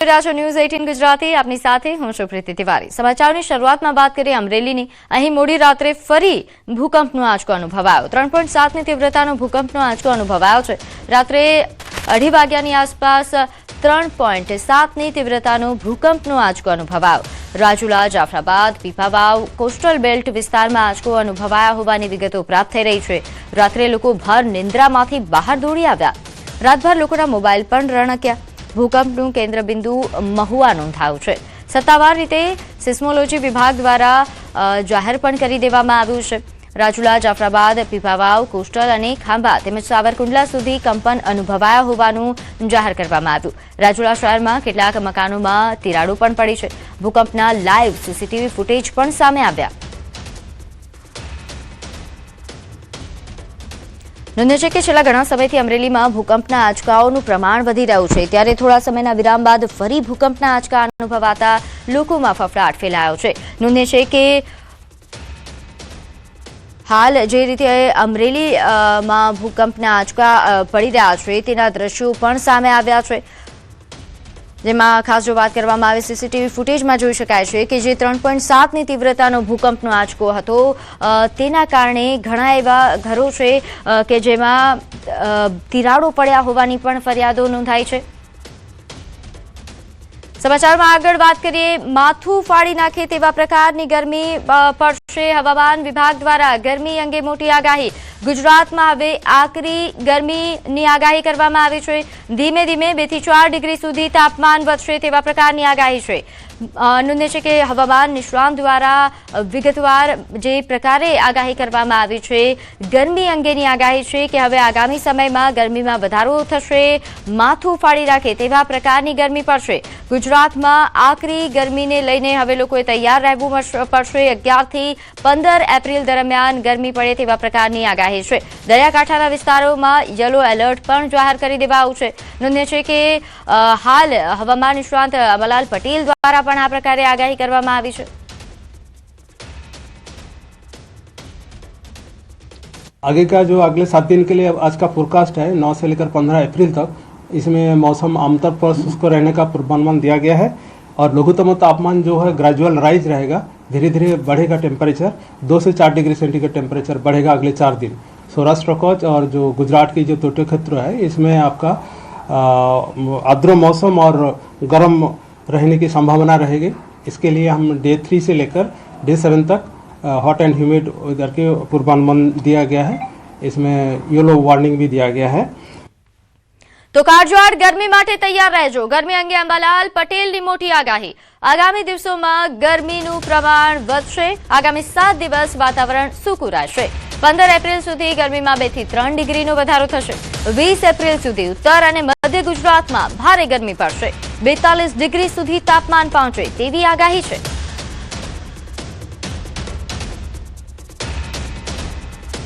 News 18 Gujarati अपनी साथे हूं सुप्रीति तिवारी। समाचारों शुरुआत में बात करिए अमरेली। अहीं मोडी रात्रे फरी भूकंपनो आंचको अनुभवायो। 3.7 ની तीव्रताનો ભૂકંપનો આંચકો અનુભવાયો છે। રાત્રે 2:30 વાગ્યાની આસપાસ 3.7 ની तीव्रताનો ભૂકંપનો આંચકો અનુભવાયો। રાજુલા, જાફરાબાદ, પીપાવાવ, કોસ્ટલ બેલ્ટ વિસ્તારમાં આંચકો અનુભવાયા હોવાની વિગતો પ્રાપ્ત થઈ રહી છે। રાત્રે લોકો ભર નિંદ્રામાંથી બહાર દોડી આવ્યા। રાતભર લોકોના મોબાઈલ પણ રણક્યા। ભૂકંપનું કેન્દ્રબિંદુ મહુવા નોંધાયું છે। સત્તાવાર રીતે સિસ્મોલોજી વિભાગ દ્વારા જાહેર પણ કરી દેવામાં આવ્યું છે। રાજુલા, જાફરાબાદ, પીપાવાવ, કોસ્ટલ અને ખાંભા તેમજ સાવરકુંડલા સુધી કંપન અનુભવાયા હોવાનું જાહેર કરવામાં આવ્યું। રાજુલા શહેરમાં કેટલાક મકાનોમાં તિરાડો પણ પડી છે। ભૂકંપના લાઈવ સીસીટીવી ફૂટેજ પણ સામે આવ્યા। નોંધ્ય છે કે છેલ્લા ઘણા સમયથી અમરેલીમાં ભૂકંપના આંચકાઓનું પ્રમાણ વધી રહ્યું છે। ત્યારે થોડા સમયના વિરામ બાદ ફરી ભૂકંપના આંચકા અનુભવાતા લોકોમાં ફફડાટ ફેલાયો છે। નોંધ્ય છે કે હાલ જે રીતે અમરેલીમાં ભૂકંપના આંચકા પડી રહ્યા છે તેના દ્રશ્યો પણ સામે આવ્યા છે। જેમાં ખાસ જો વાત કરવામાં આવે સીસીટીવી ફૂટેજમાં જોઈ શકાય છે કે જે 3.7 ની तीव्रताનો ભૂકંપનો આંચકો હતો તેના કારણે ઘણા એવા ઘરો છે કે જેમાં તિરાડો પડ્યા હોવાની પણ ફરિયાદો નોંધાઈ છે। સમાચારમાં આગળ વાત કરીએ। માથું ફાડી નાખે તેવા પ્રકારની ગરમી પડશે। હવામાન વિભાગ દ્વારા ગરમી અંગે મોટી આગાહી। ગુજરાતમાં હવે આકરી ગરમીની આગાહી કરવામાં આવી છે। ધીમે ધીમે 2 થી 4 ડિગ્રી સુધી તાપમાન વધશે તેવા પ્રકારની આગાહી છે। નોંધ્ય છે કે હવામાન નિષ્ણાત દ્વારા વિગતવાર જે પ્રકારે આગાહી કરવામાં આવી છે ગરમી અંગેની આગાહી છે કે હવે આગામી સમયમાં ગરમીમાં વધારો થશે। માથું ફાડી નાખે તેવા પ્રકારની ગરમી પડશે। ગુજરાતમાં આકરી ગરમીને લઈને હવે લોકોએ તૈયાર રહેવું પડશે। 11 થી 15 એપ્રિલ દરમિયાન ગરમી પડે તેવા પ્રકારની આગાહી છે। દરિયાકાંઠાના વિસ્તારોમાં યલો એલર્ટ પણ જાહેર કરી દેવાયું છે। નોંધ્ય છે કે હાલ હવામાન નિષ્ણાત અમલાલ પટેલ દ્વારા પણ આ પ્રકારે આગાહી કરવામાં આવી છે। आगे का जो अगले 7 दिन के लिए आज का फोरकास्ट है 9 से लेकर 15 अप्रैल तक, इसमें मौसम आमतौर पर शुष्क रहने का पूर्वानुमान दिया गया है और लघुत्तम तापमान जो है ग्रेजुअल राइज रहेगा। धीरे धीरे बढ़ेगा टेम्परेचर। 2 से 4 डिग्री सेंटीग्रेड टेम्परेचर बढ़ेगा अगले 4 दिन। सौराष्ट्र कच्छ और जो गुजरात की जो तटीय क्षेत्र है इसमें आपका आर्द्र मौसम और गर्म रहने की संभावना रहेगी। इसके लिए हम डे 3 से लेकर डे 7 तक हॉट एंड ह्यूमिड वेदर के पूर्वानुमान दिया गया है। इसमें येलो वार्निंग भी दिया गया है। तो काળઝાળ ગરમી માટે તૈયાર રહેજો। ગરમી અંગે અંબાલાલ પટેલની મોટી આગાહી। આગામી દિવસોમાં ગરમીનું પ્રમાણ વધશે। આગામી 7 દિવસ વાતાવરણ સૂકું રહેશે। 15 એપ્રિલ સુધી ગરમીમાં 2 થી 3 ડિગ્રીનો વધારો થશે। 20 એપ્રિલ સુધી ઉત્તર અને મધ્ય ગુજરાતમાં ભારે ગરમી પડશે। 42 ડિગ્રી સુધી તાપમાન પહોંચે તેવી આગાહી છે।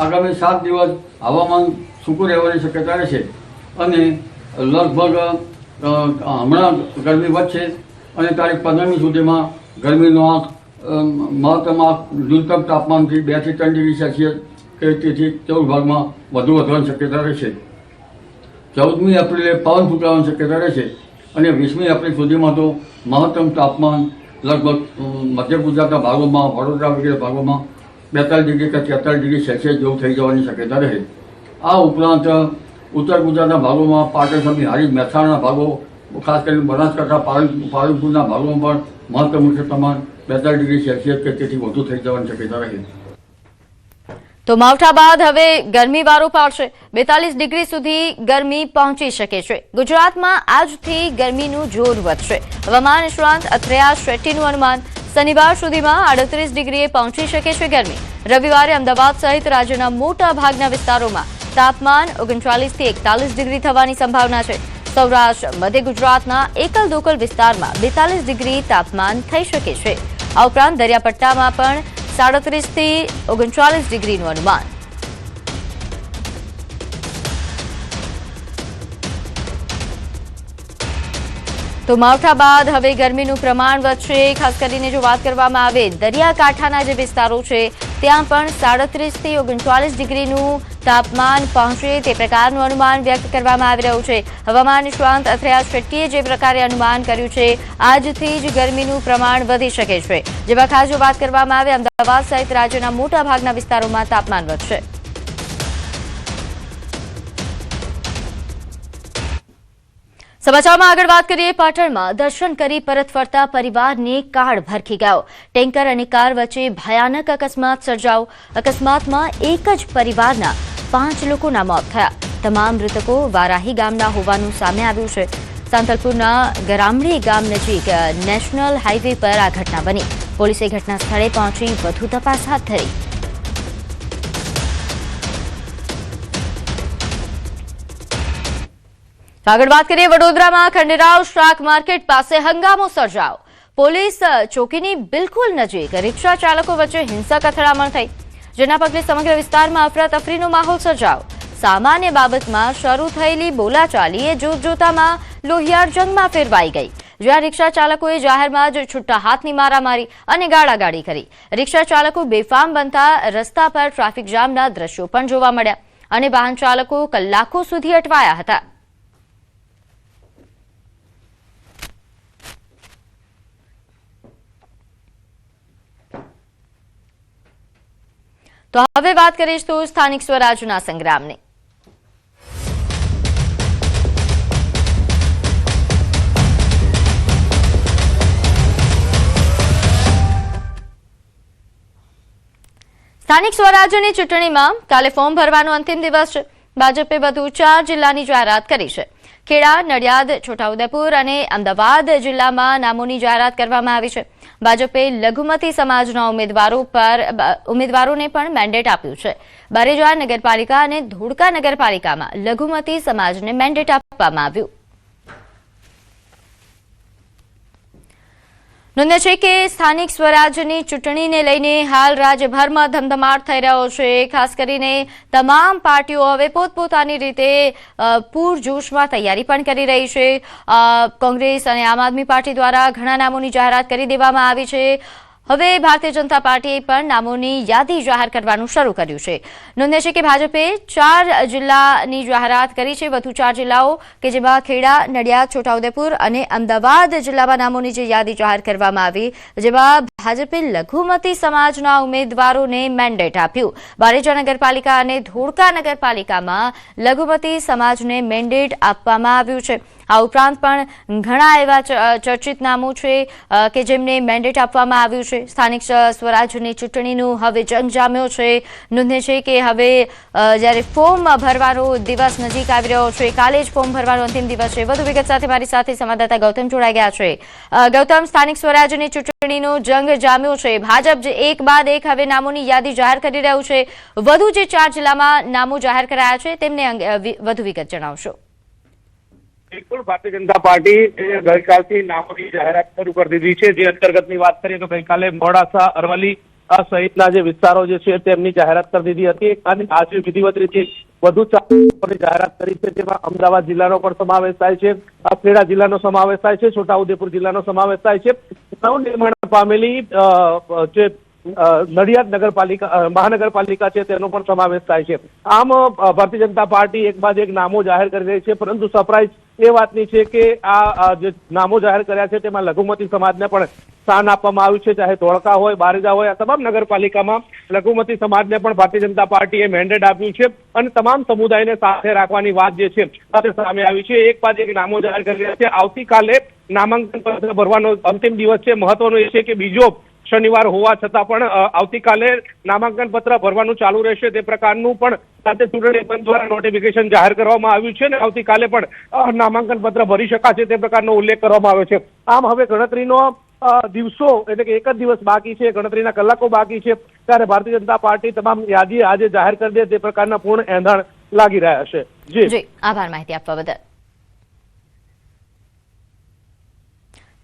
આગામી 7 દિવસ હવામાન સૂકું રહેવાની શક્યતા રહેશે અને લગભગ હમણાં ગરમી વધશે અને તારીખ 15મી સુધીમાં ગરમીનો આંક મહત્તમ ન્યૂનતમ તાપમાનથી 2 થી 3 ડિગ્રી સેલ્સિયસ કે તેથી 14 ભાગમાં વધુ વધવાની શક્યતા રહેશે। 14મી એપ્રિલે પવન ફૂંકાવાની શક્યતા રહેશે અને 20મી એપ્રિલ સુધીમાં તો મહત્તમ તાપમાન લગભગ મધ્ય ગુજરાતના ભાગોમાં વડોદરા વગેરે ભાગોમાં 42 ડિગ્રી કે 43 ડિગ્રી સેલ્સિયસ જેવું થઈ જવાની શક્યતા રહે। આ ઉપરાંત ઉત્તર ગુજરાતના ભાગોમાં પાટણ સમી હારીજ મહેસાણાના ભાગો ખાસ કરીને બનાસકાંઠા પાલનપુરના ભાગોમાં પણ મહત્તમ ઉષ્ણ તાપમાન 42 ડિગ્રી સેલ્સિયસ કે તેથી વધુ થઈ જવાની શક્યતા રહે। તો માવઠા બાદ હવે ગરમી વારો પાડશે। 42 ડિગ્રી સુધી ગરમી પહોંચી શકે છે। ગુજરાતમાં આજથી ગરમીનું જોર વધશે। હવામાન નિષ્ણાત અથરેયા શેટ્ટીનું અનુમાન શનિવાર સુધીમાં 38 ડિગ્રીએ પહોંચી શકે છે ગરમી। રવિવારે અમદાવાદ સહિત રાજ્યના મોટા ભાગના વિસ્તારોમાં તાપમાન 39 થી 41 ડિગ્રી થવાની સંભાવના છે। સૌરાષ્ટ્ર મધ્ય ગુજરાતના એકલ દોકલ વિસ્તારમાં 42 ડિગ્રી તાપમાન થઈ શકે છે। આ ઉપરાંત દરિયાપટ્ટામાં પણ 37 થી 39 ડિગ્રીનું અનુમાન। તો માવઠા બાદ હવે ગરમીનું પ્રમાણ વધશે। ખાસ કરીને જો વાત કરવામાં આવે દરિયાકાંઠાના જે વિસ્તારો છે ત્યાં પણ 37 થી 39 ડિગ્રીનું તાપમાન પહોંચે તે પ્રકારનું અનુમાન વ્યક્ત કરવામાં આવી રહ્યું છે. હવામાન નિષ્ણાંત અથર્યા શેટ્ટીએ જે પ્રકારે અનુમાન કર્યું છે, આજથી જ ગરમીનું પ્રમાણ વધી શકે છે. જેમાં ખાસ જો વાત કરવામાં આવે, અમદાવાદ સહિત રાજ્યના મોટાભાગના વિસ્તારોમાં તાપમાન વધશે. સમાચારમાં આગળ વાત કરીએ. પાટણમાં દર્શન કરી પરત ફરતા પરિવારને કાળ ભરખી ગયો. ટેન્કર અને કાર વચ્ચે ભયાનક અકસ્માત સર્જાયો. અકસ્માતમાં એક જ પરિવારના 5 લોકોના મોત થયા. તમામ મૃતકો વારાહી ગામના હોવાનું સામે આવ્યું છે. સાંતલપુરના ગરામડી ગામ નજીક નેશનલ હાઈવે પર આ ઘટના બની. પોલીસે ઘટના સ્થળે પહોંચી વધુ તપાસ હાથ ધરી. આગળ વાત કરીએ. વડોદરામાં ખંડેરાવ શાક માર્કેટ પાસે હંગામો સર્જાયો. પોલીસ ચોકીની બિલકુલ નજીક રિક્ષા ચાલકો વચ્ચે હિંસક અથડામણ થઈ, જેના પગલે સમગ્ર વિસ્તારમાં અફરાતફરીનો માહોલ સર્જાયો. સામાન્ય બાબતમાં શરૂ થયેલી બોલાચાલી એ જોતજોતામાં લોહિયાળ જંગમાં ફેરવાઈ ગઈ, જ્યાં રિક્ષા ચાલકોએ જાહેરમાં જ છૂટા હાથની મારામારી અને ગાળાગાળી કરી. રિક્ષા ચાલકો બેફામ બનતા રસ્તા પર ટ્રાફિક જામના દ્રશ્યો પણ જોવા મળ્યા અને વાહન ચાલકો કલાકો સુધી અટવાયા હતા. તો હવે વાત કરીશું સ્થાનિક સ્વરાજના સંગ્રામની. સ્થાનિક સ્વરાજ્યની ચૂંટણીમાં કાલે ફોર્મ ભરવાનો અંતિમ દિવસ છે. ભાજપે વધુ 4 જિલ્લાની જાહેરાત કરી છે. ખેડા, નડિયાદ, છોટાઉદેપુર અને અમદાવાદ જિલ્લામાં નામોની જાહેરાત કરવામાં આવી છે. ભાજપે લઘુમતી સમાજના ઉમેદવારોને પણ મેન્ડેટ આપ્યું છે. બારેજા નગરપાલિકા અને ધોળકા નગરપાલિકામાં લઘુમતી સમાજને મેન્ડેટ આપવામાં આવ્યું. નોંધ્ય છે કે સ્થાનિક સ્વરાજ્યની ચૂંટણીને લઈને હાલ રાજ્યભરમાં ધમધમાટ થઈ રહ્યો છે. ખાસ કરીને તમામ પાર્ટીઓ હવે પોતપોતાની રીતે પૂરજોશમાં તૈયારી પણ કરી રહી છે. કોંગ્રેસ અને આમ આદમી પાર્ટી દ્વારા ઘણા નામોની જાહેરાત કરી દેવામાં આવી છે. હવે ભારતીય જનતા પાર્ટીએ પણ નામોની યાદી જાહેર કરવાનું શરૂ કર્યું છે. નોંધ્ય છે કે ભાજપે 4 જિલ્લાની જાહેરાત કરી છે. વધુ 4 જિલ્લાઓ કે જેમાં ખેડા, નડિયાદ, છોટાઉદેપુર અને અમદાવાદ જિલ્લામાં નામોની જે યાદી જાહેર કરવામાં આવી, જેમાં ભાજપે લઘુમતી સમાજના ઉમેદવારોને મેન્ડેટ આપ્યું. બારેજા નગરપાલિકા અને ધોળકા નગરપાલિકામાં લઘુમતી સમાજને મેન્ડેટ આપવામાં આવ્યું છે. આ ઉપરાંત પણ ઘણા એવા ચર્ચિત નામો છે કે જેમને મેન્ડેટ આપવામાં આવ્યું છે. સ્થાનિક સ્વરાજ્યની ચૂંટણીનું હવે જંગ જામ્યો છે. નોંધે છે કે હવે જ્યારે ફોર્મ ભરવાનો દિવસ નજીક આવી રહ્યો છે, કાલે જ ફોર્મ ભરવાનો અંતિમ દિવસ છે. વધુ વિગત સાથે મારી સાથે સંવાદદાતા ગૌતમ જોડાઈ ગયા છે. ગૌતમ, સ્થાનિક સ્વરાજ્યની ચૂંટણીનો જંગ જામ્યો છે. ભાજપ જે એક બાદ એક હવે નામોની યાદી જાહેર કરી રહ્યું છે. વધુ જે 4 જિલ્લામાં નામો જાહેર કરાયા છે તેમને વધુ વિગત જણાવશો. બિલકુલ, ભારતીય જનતા પાર્ટી ગઈકાલથી નામોની જાહેરાત શરૂ કરી દીધી છે. જે અંતર્ગતની વાત કરીએ તો ગઈકાલે મોડાસા, અરવલ્લી સહિતના જે વિસ્તારો જે છે તેમની જાહેરાત કરી દીધી હતી અને આજે વિધિવત રીતે વધુ 4 જાહેરાત કરી છે. જેમાં અમદાવાદ જિલ્લાનો પણ સમાવેશ થાય છે, ખેડા જિલ્લાનો સમાવેશ થાય છે, છોટાઉદેપુર જિલ્લાનો સમાવેશ થાય છે. નવનિર્માણ પામેલી જે નડિયાદ મહાનગરપાલિકા છે તેનો પણ સમાવેશ થાય છે. આમ ભારતીય જનતા પાર્ટી એક બાદ એક નામો જાહેર કરી રહી છે. પરંતુ સરપ્રાઇઝ એ વાતની છે કે આ જે નામો જાહેર કર્યા છે તેમાં લઘુમતી સમાજને પણ સ્થાન આપવામાં આવ્યું છે. ચાહે ધોળકા હોય, બારેજા હોય, આ તમામ નગરપાલિકામાં લઘુમતી સમાજને પણ ભારતીય જનતા પાર્ટીએ મેન્ડેટ આપ્યું છે અને તમામ સમુદાયને સાથે રાખવાની વાત જે છે સાથે સામે આવી છે. એક બાદ એક નામો જાહેર કરી રહ્યા છે. આવતીકાલે નામાંકન પત્ર ભરવાનો અંતિમ દિવસ છે. મહત્વનું એ છે કે બીજો શનિવાર હોવા છતાં પણ આવતીકાલે નામાંકન પત્ર ભરવાનું ચાલુ રહેશે. તે પ્રકારનું પણ સાથે ચૂંટણી પંચ દ્વારા નોટિફિકેશન જાહેર કરવામાં આવ્યું છે અને આવતીકાલે પણ નામાંકન પત્ર ભરી શકાશે તે પ્રકારનો ઉલ્લેખ કરવામાં આવ્યો છે. આમ હવે ગણતરીનો દિવસો એટલે કે એક જ દિવસ બાકી છે, ગણતરીના કલાકો બાકી છે, ત્યારે ભારતીય જનતા પાર્ટી તમામ યાદી આજે જાહેર કરી દે તે પ્રકારના પૂર્ણ એંધાણ લાગી રહ્યા છે. જી, આભાર માહિતી આપવા બદલ.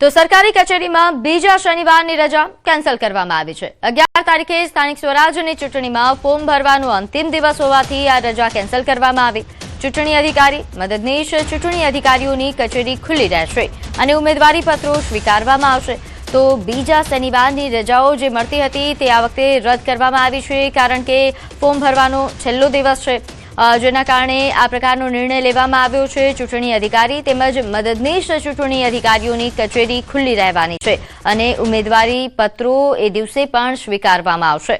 તો સરકારી કચેરીમાં બીજા શનિવારની રજા કેન્સલ કરવામાં આવી છે. 11 તારીખે સ્થાનિક સ્વરાજ્યની ચૂંટણીમાં ફોર્મ ભરવાનો અંતિમ દિવસ હોવાથી આ રજા કેન્સલ કરવામાં આવી. ચૂંટણી અધિકારી, મદદનીશ ચૂંટણી અધિકારીઓની કચેરી ખુલ્લી રહેશે અને ઉમેદવારી પત્રો સ્વીકારવામાં આવશે. તો બીજા શનિવારની રજાઓ જે મળતી હતી તે આ વખતે રદ કરવામાં આવી છે, કારણ કે ફોર્મ ભરવાનો છેલ્લો દિવસ છે, જેના કારણે આ પ્રકારનો નિર્ણય લેવામાં આવ્યો છે. ચૂંટણી અધિકારી તેમજ મદદનીશ ચૂંટણી અધિકારીઓની કચેરી ખુલ્લી રહેવાની છે અને ઉમેદવારી પત્રો એ દિવસે પણ સ્વીકારવામાં આવશે.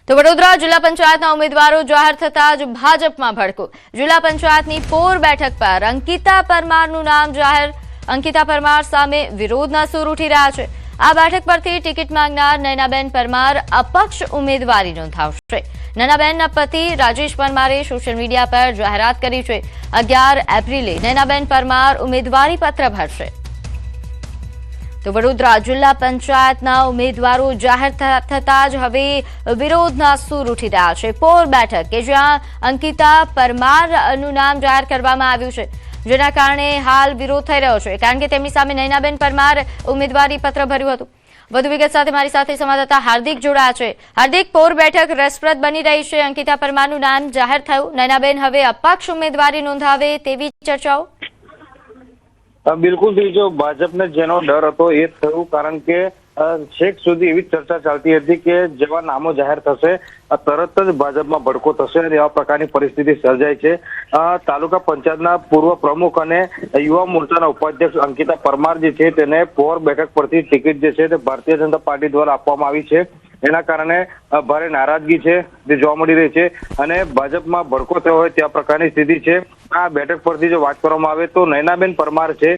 તો વડોદરા જિલ્લા પંચાયતના ઉમેદવારો જાહેર થતા જ ભાજપમાં ભડકો. જિલ્લા પંચાયતની પોર બેઠક પર અંકિતા પરમારનું નામ જાહેર. અંકિતા પરમાર સામે વિરોધના સૂર ઉઠી રહ્યા છે. આ બેઠક પરથી ટિકિટ માંગનાર નયનાબેન પરમાર અપક્ષ ઉમેદવારી નોંધાવશે. નયનાબેનના પતિ રાજેશ પરમારે સોશિયલ મીડિયા પર જાહેરાત કરી છે. 11 એપ્રિલે નયનાબેન પરમાર ઉમેદવારી પત્ર ભરશે. તો વડોદરા જિલ્લા પંચાયતના ઉમેદવારો જાહેર થતા જ હવે વિરોધના સૂર ઉઠી રહ્યા છે. પોર બેઠક કે જ્યાં અંકિતા પરમારનું નામ જાહેર કરવામાં આવ્યું છે, જેના કારણે હાલ વિરોધ થઈ રહ્યો છે, કારણ કે તેમની સામે નયનાબેન પરમાર ઉમેદવારી પત્ર ભર્યું હતું. વધુ વિગત સાથે મારી સાથે સંવાદદાતા હાર્દિક જોડાયા છે. હાર્દિક, પોર બેઠક રસપ્રદ બની રહી છે. અંકિતા પરમારનું નામ જાહેર થયું. નયનાબેન હવે અપક્ષ ઉમેદવારી નોંધાવે તેવી ચર્ચાઓ. બિલકુલ જો ભાજપને જેનો ડર હતો એ જ થયું, કારણ કે છેક સુધી એવી ચર્ચા ચાલતી હતી કે જેવા નામો જાહેર થશે તરત જ ભાજપમાં ભડકો થશે અને એવા પ્રકારની પરિસ્થિતિ સર્જાય છે. તાલુકા પંચાયતના પૂર્વ પ્રમુખ અને યુવા મોરચાના ઉપાધ્યક્ષ અંકિતા પરમાર જે છે તેને પોર બેઠક પરથી ટિકિટ જે છે તે ભારતીય જનતા પાર્ટી દ્વારા આપવામાં આવી છે. એના કારણે ભારે નારાજગી છે જે જોવા મળી રહી છે અને ભાજપમાં ભડકો થયો હોય ત્યાં પ્રકારની સ્થિતિ છે. આ બેઠક પરથી જો વાત કરવામાં આવે તો નયનાબેન પરમાર છે,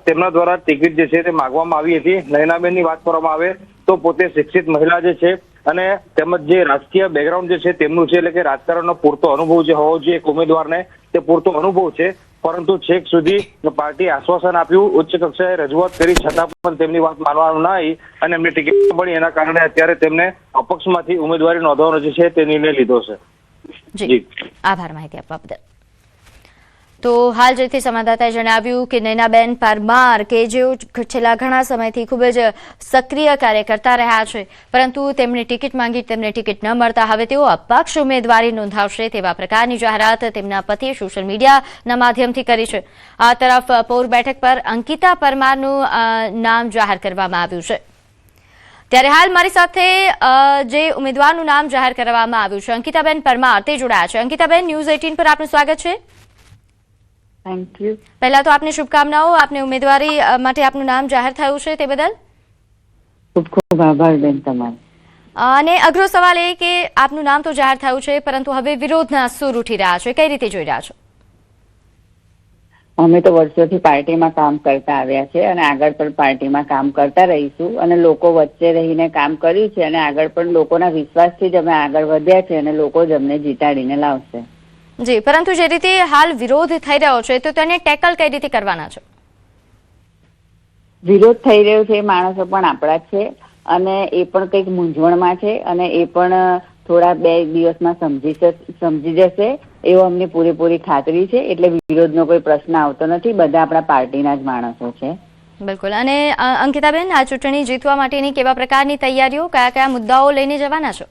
તેમના દ્વારા ટિકિટ જે છે તે માંગવામાં આવી હતી. નયનાબેનની વાત કરવામાં આવે તો પોતે શિક્ષિત મહિલા જે છે અને તેમજ જે રાજકીય બેકગ્રાઉન્ડ જે છે તેમનું છે, એટલે કે રાજકારણનો પૂરતો અનુભવ જે હોવો જોઈએ એક ઉમેદવારને તે પૂરતો અનુભવ છે, પરંતુ છેક સુધી પાર્ટી આશ્વાસન આપ્યું, ઉચ્ચ કક્ષાએ રજૂઆત કરી છતાં પણ તેમની વાત માનવાનું ના આવી અને એમની ટિકિટ મળી. એના કારણે અત્યારે તેમને અપક્ષમાંથી ઉમેદવારી નોંધવાનો જે છે તે નિર્ણય લીધો છે. જી, આભાર માહિતી આપવા બદલ. તો હાલ જેથી સંવાદદાતાએ જણાવ્યું કે નયનાબેન પરમાર કે જેઓ છેલ્લા ઘણા સમયથી ખૂબ જ સક્રિય કાર્ય કરતા રહ્યા છે, પરંતુ તેમણે ટિકિટ માંગી, તેમને ટિકિટ ન મળતા હવે તેઓ અપક્ષ ઉમેદવારી નોંધાવશે તેવા પ્રકારની જાહેરાત તેમના પતિએ સોશિયલ મીડિયાના માધ્યમથી કરી છે. આ તરફ પોર બેઠક પર અંકિતા પરમારનું નામ જાહેર કરવામાં આવ્યું છે. ત્યારે હાલ મારી સાથે જે ઉમેદવારનું નામ જાહેર કરવામાં આવ્યું છે અંકિતાબેન પરમાર તે જોડાયા છે. અંકિતાબેન, ન્યૂઝ 18 પર આપનું સ્વાગત છે. Thank you. પહેલા તો આપની શુભકામનાઓ. આપને ઉમેદવારી માટે આપનું નામ જાહેર થયું છે તે બદલ ખૂબ ખૂબ આભાર બેન તમારો. અને અઘરો સવાલ એ કે આપનું નામ તો જાહેર થયું છે, પરંતુ હવે વિરોધના સૂર ઉઠી રહ્યા છે. કઈ રીતે જોઈ રહ્યા છો? અમે તો વર્ષોથી પાર્ટીમાં કામ કરતા આવ્યા છે અને આગળ પણ પાર્ટીમાં કામ કરતા રહીશું અને લોકો વચ્ચે રહીને કામ કર્યું છે અને આગળ પણ લોકોના વિશ્વાસથી જ અમે આગળ વધ્યા છે અને લોકો જ અમને જીતાડીને લાવશે. જી, પરંતુ જે રીતે હાલ વિરોધ થઈ રહ્યો છે તો તેને ટેકલ કઈ રીતે કરવાના છે? વિરોધ થઈ રહ્યો છે એ માણસો પણ આપણા જ છે અને એ પણ કંઈક મૂંઝવણમાં છે અને એ પણ થોડા 2 દિવસમાં સમજી જશે એવો અમને પૂરેપૂરી ખાતરી છે. એટલે વિરોધનો કોઈ પ્રશ્ન આવતો નથી. બધા આપણા પાર્ટીના જ માણસો છે. બિલકુલ. અને અંકિતાબેન, આ ચૂંટણી જીતવા માટેની કેવા પ્રકારની તૈયારીઓ, કયા કયા મુદ્દાઓ લઈને જવાના છો?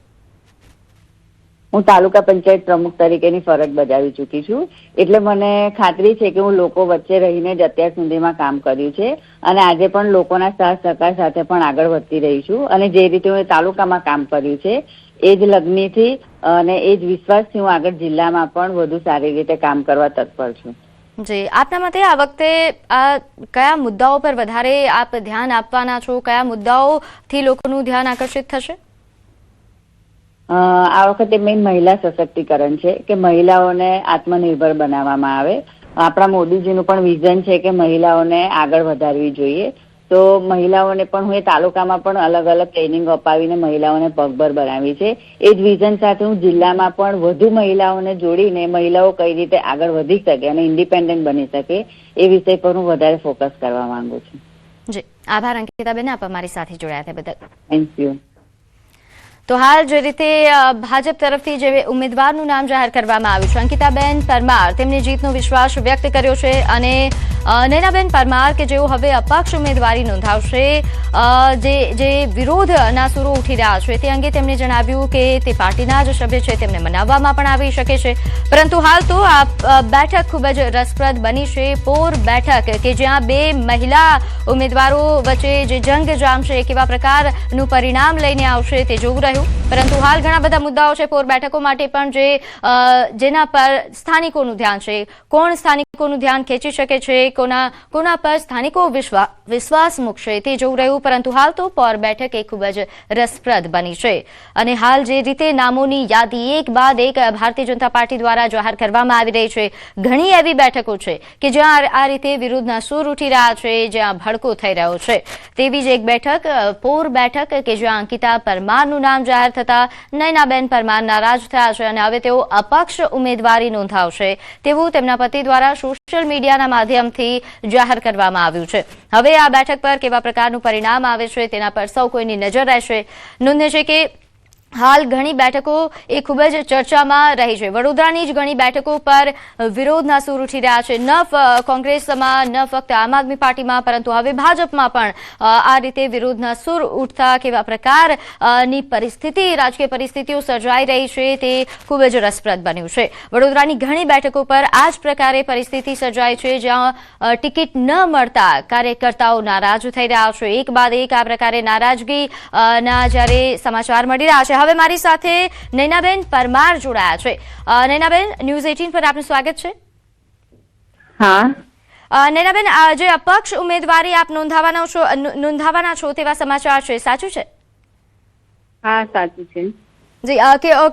હું તાલુકા પંચાયત પ્રમુખ તરીકેની ફરજ બજાવી ચૂકી છું, એટલે મને ખાતરી છે કે હું લોકો વચ્ચે રહીને જ અત્યાર સુધીમાં કામ કર્યું છે અને આજે પણ લોકોના સાથ સહકાર સાથે પણ આગળ વધતી રહી છું અને જે રીતે હું તાલુકામાં કામ કર્યું છે એ જ લગ્નીથી અને એ જ વિશ્વાસથી હું આગળ જિલ્લામાં પણ વધુ સારી રીતે કામ કરવા તત્પર છું. જી, આપના મતે આ વખતે કયા મુદ્દાઓ પર વધારે આપ ધ્યાન આપવાના છો? કયા મુદ્દાઓથી લોકોનું ધ્યાન આકર્ષિત થશે? આ વખતે મેઇન મહિલા સશક્તિકરણ છે કે મહિલાઓને આત્મનિર્ભર બનાવવામાં આવે. આપણા મોદીજીનું પણ વિઝન છે કે મહિલાઓને આગળ વધારવી જોઈએ. તો મહિલાઓને પણ હું એ તાલુકામાં પણ અલગ અલગ ટ્રેનિંગ અપાવીને મહિલાઓને પગભર બનાવી છે. એ જ વિઝન સાથે હું જિલ્લામાં પણ વધુ મહિલાઓને જોડીને મહિલાઓ કઈ રીતે આગળ વધી શકે અને ઇન્ડિપેન્ડન્ટ બની શકે એ વિષય પર હું વધારે ફોકસ કરવા માંગુ છું. જી, આભાર અંકિતાબેન, આપ અમારી સાથે જોડાયા તે બદલ. Thank you. તો હાલ જે રીતે ભાજપ તરફથી જે ઉમેદવારનું નામ જાહેર કરવામાં આવ્યું છે અંકિતાબેન પરમાર, તેમની જીતનો વિશ્વાસ વ્યક્ત કર્યો છે અને નયનાબેન પરમાર કે જેઓ હવે અપક્ષ ઉમેદવારી નોંધાવશે, જે વિરોધના સૂરો ઉઠી રહ્યા છે તે અંગે તેમણે જણાવ્યું કે તે પાર્ટીના જ સભ્ય છે, તેમને મનાવવામાં પણ આવી શકે છે. પરંતુ હાલ તો આ બેઠક ખૂબ જ રસપ્રદ બની છે. પોર બેઠક કે જ્યાં બે મહિલા ઉમેદવારો વચ્ચે જે જંગ જામશે, કેવા પ્રકારનું પરિણામ લઈને આવશે તે જોવું રહ્યું. પરંતુ હાલ ઘણા બધા મુદ્દાઓ છે પોર બેઠકો માટે પણ જેના પર સ્થાનિકોનું ધ્યાન છે. કોણ સ્થાનિકોનું ધ્યાન ખેંચી શકે છે, કોના પર સ્થાનિકો વિશ્વાસ મૂકશે તે જોવું રહ્યું. પરંતુ હાલ તો પોર બેઠક એ ખૂબ જ રસપ્રદ બની છે અને હાલ જે રીતે નામોની યાદી એક બાદ એક ભારતીય જનતા પાર્ટી દ્વારા જાહેર કરવામાં આવી રહી છે, ઘણી એવી બેઠકો છે કે જ્યાં આ રીતે વિરોધના સૂર ઉઠી રહ્યા છે, જ્યાં ભડકો થઈ રહ્યો છે. તેવી જ એક બેઠક પોર બેઠક કે જ્યાં અંકિતા પરમારનું નામ જાહેર થતા નયનાબેન પરમાર નારાજ થયા છે અને હવે તેઓ અપક્ષ ઉમેદવારી નોંધાવશે તેવું તેમના પતિ દ્વારા સોશિયલ મીડિયાના માધ્યમથી જાહેર કરવામાં આવ્યું છે. હવે આ બેઠક પર કેવા પ્રકારનું પરિણામ આવે છે તેના પર સૌ કોઈની નજર રહેશે. નોંધે છે કે હાલ ઘણી બેઠકો એ ખૂબ જ ચર્ચામાં રહી છે. વડોદરાની જ ઘણી બેઠકો પર વિરોધના સૂર ઉઠી રહ્યા છે, ન કોંગ્રેસમાં, ન ફક્ત આમ આદમી પાર્ટીમાં, પરંતુ હવે ભાજપમાં પણ આ રીતે વિરોધના સૂર ઉઠતા કેવા પ્રકારની રાજકીય પરિસ્થિતિઓ સર્જાઈ રહી છે તે ખૂબ જ રસપ્રદ બન્યું છે. વડોદરાની ઘણી બેઠકો પર આ જ પ્રકારે પરિસ્થિતિ સર્જાય છે, જ્યાં ટિકિટ ન મળતા કાર્યકર્તાઓ નારાજ થઈ રહ્યા છે. એક બાદ એક આ પ્રકારે નારાજગીના જ્યારે સમાચાર મળી રહ્યા છે. હવે મારી સાથે નયનાબેન પરમાર જોડાયા છે. નયનાબેન, ન્યૂઝ 18 પર આપનું સ્વાગત છે. હા નયનાબેન, જે અપક્ષ ઉમેદવારી આપ નોંધાવાના છો તેવા સમાચાર છે, સાચું છે? હા, સાચું છે. જી,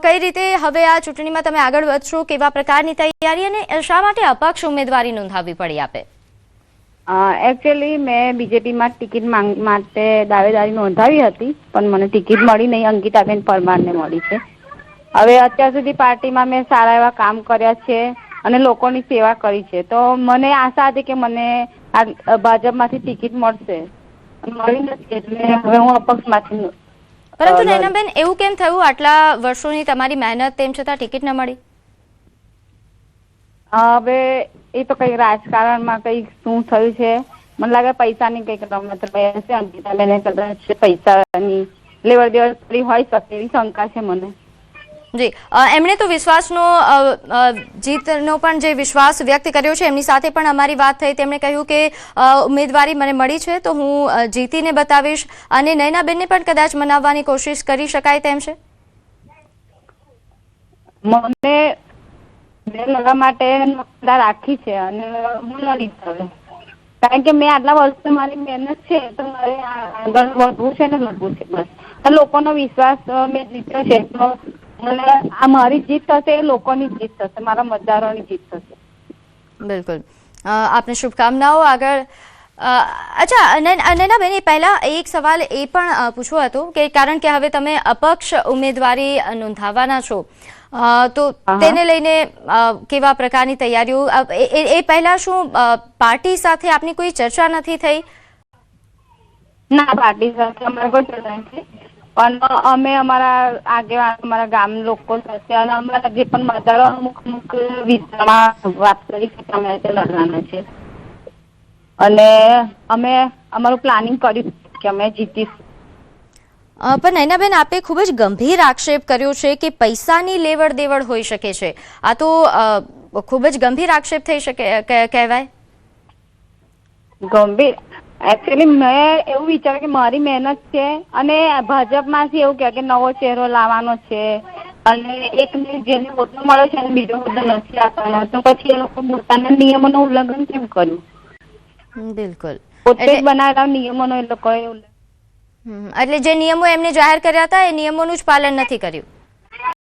કઈ રીતે હવે આ ચૂંટણીમાં તમે આગળ વધશો, કેવા પ્રકારની તૈયારી અને શા માટે અપક્ષ ઉમેદવારી નોંધાવવી પડી આપે? એકચ્યુઅલી મેં બીજેપીમાં ટિકિટ માટે દાવેદારી નોંધાવી હતી, પણ મને ટિકિટ મળી નહીં. અંકિતાબેન પરમારને મળી છે. હવે અત્યાર સુધી પાર્ટીમાં મેં સારા એવા કામ કર્યા છે અને લોકોની સેવા કરી છે, તો મને આશા હતી કે મને આ ભાજપમાંથી ટિકિટ મળશે, મળી નથી, એટલે હવે હું અપક્ષમાંથી. પરંતુ નયનાબેન, એવું કેમ થયું? આટલા વર્ષોની તમારી મહેનત તેમ છતાં ટિકિટ ન મળી? હવે એ તો કઈ રાજકારણમાં કઈ શું થયું છે, મને લાગે પૈસાની કઈક રમત હશે. અંકિતાબેને કદાચ પૈસાની લેવડ દેવડ કરી હોય શકે એવી શંકા છે મને. જી, એમણે તો જીતનો પણ જે વિશ્વાસ વ્યક્ત કર્યો છે, એમની સાથે પણ અમારી વાત થઈ. તેમણે કહ્યું કે ઉમેદવારી મને મળી છે તો હું જીતીને બતાવીશ, અને નયનાબેનને પણ કદાચ મનાવવાની કોશિશ કરી શકાય તેમ છે. મને લડવા માટે રાખી છે અને હું લડીશ હવે, કારણ કે મેં આટલા વર્ષો મારી મહેનત છે તો મારે આગળ વધવું છે ને લડવું છે બસ. લોકોનો વિશ્વાસ મેં જીત્યો છે તો મને આ મારી જીત થશે, લોકોની જીત થશે, મારા મતદારોની જીત થશે. બિલકુલ, આપને શુભકામનાઓ આગળ. અચ્છા નયનાબેન, એ પહેલા એક સવાલ એ પણ પૂછવો હતો કે કારણ કે હવે તમે અપક્ષ ઉમેદવારી નોંધાવવાના છો, તો તેને લઈને કેવા પ્રકારની તૈયારીઓ? એ પહેલા શું પાર્ટી સાથે આપની કોઈ ચર્ચા નથી થઈ? ના, પાર્ટી સાથે અમારે કોઈ ચર્ચા નથી, પણ અમે અમારા આગેવાન, અમારા ગામ લોકો સાથે અને અમારા જે પણ મતદારો અમુક વિસ્તારમાં વાત કરી કે અમે લડવાના છે અને અમે અમારું પ્લાનિંગ કર્યું કે અમે જીતીશું. પણ નયનાબેન, આપે ખૂબ જ ગંભીર આક્ષેપ કર્યો છે કે પૈસાની લેવડ દેવડ હોઈ શકે છે. આ તો ખૂબ જ ગંભીર આક્ષેપ થઈ શકે કહેવાય. ગંભીર? એકચ્યુઅલી મેં એવું વિચાર્યું કે મારી મહેનત છે અને ભાજપમાંથી એવું કે નવો ચહેરો લાવવાનો છે અને એકને જેને હોદ્દો મળ્યો છે અને બીજો હોદ્દો નથી આપવાનો, તો પછી એ લોકો પોતાના નિયમોનું ઉલ્લંઘન કેમ કર્યું? બિલકુલ, પોતે જ બનાવેલા નિયમોનો એ લોકોએ એટલે જે નિયમો એમને જાહેર કર્યા હતા એ નિયમોનું જ પાલન નથી કર્યું.